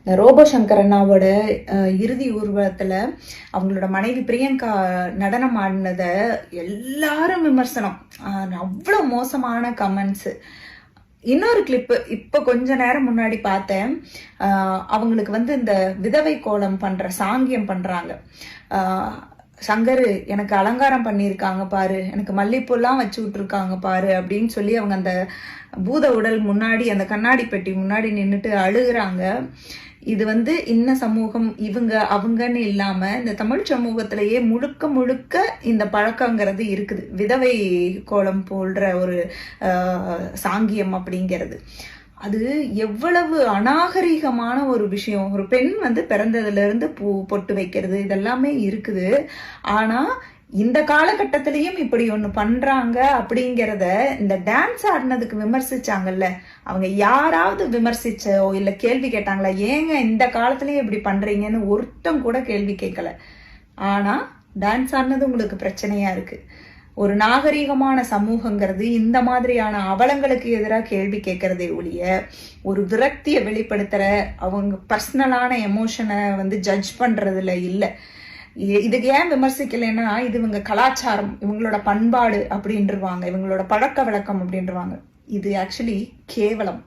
இந்த ரோபோ சங்கர் அண்ணாவோட இறுதி ஊர்வலத்துல அவங்களோட மனைவி பிரியங்கா நடனம் ஆடினத எல்லாரும் விமர்சனம், அவ்வளோ மோசமான கமெண்ட்ஸ். இன்னொரு கிளிப்பு இப்ப கொஞ்ச நேரம் முன்னாடி பார்த்தேன். அவங்களுக்கு இந்த விதவை கோலம் பண்ற சாங்கியம் பண்றாங்க. சங்கரு எனக்கு அலங்காரம் பண்ணியிருக்காங்க பாரு, எனக்கு மல்லிப்பூலாம் வச்சு விட்டுருக்காங்க பாரு அப்படின்னு சொல்லி அவங்க அந்த பூத உடல் முன்னாடி அந்த கண்ணாடி பெட்டி முன்னாடி நின்றுட்டு அழுகுறாங்க. இது இன்ன சமூகம் இவங்க அவங்கன்னு இல்லாம இந்த தமிழ் சமூகத்திலேயே முழுக்க முழுக்க இந்த பழக்கங்கிறது இருக்குது. விதவை கோலம் போல்ற ஒரு சாங்கியம் அப்படிங்கிறது அது எவ்வளவு அநாகரிகமான ஒரு விஷயம். ஒரு பெண் பிறந்ததுல இருந்து பொட்டு வைக்கிறது இதெல்லாமே இருக்குது. ஆனா இந்த காலகட்டத்திலையும் இப்படி ஒண்ணு பண்றாங்க அப்படிங்கிறத இந்த டான்ஸ் ஆடினதுக்கு விமர்சிச்சாங்கல்ல, அவங்க யாராவது விமர்சிச்சோ இல்ல கேள்வி கேட்டாங்களா? ஏங்க இந்த காலத்திலயும் இப்படி பண்றீங்கன்னு ஒருத்தம் கூட கேள்வி கேட்கல. ஆனா டான்ஸ் ஆடினது உங்களுக்கு பிரச்சனையா இருக்கு. ஒரு நாகரீகமான சமூகங்கிறது இந்த மாதிரியான அவலங்களுக்கு எதிராக கேள்வி கேட்கறதே ஒழிய ஒரு விரக்தியை வெளிப்படுத்துற அவங்க பர்சனலான எமோஷனை ஜட்ஜ் பண்றதுல இல்லை. இதுக்கு ஏன் விமர்சிக்கலைன்னா இது இவங்க கலாச்சாரம், இவங்களோட பண்பாடு அப்படின்ட்டுருவாங்க, இவங்களோட பழக்க வழக்கம் அப்படின்ட்டுருவாங்க. இது ஆக்சுவலி கேவலம்.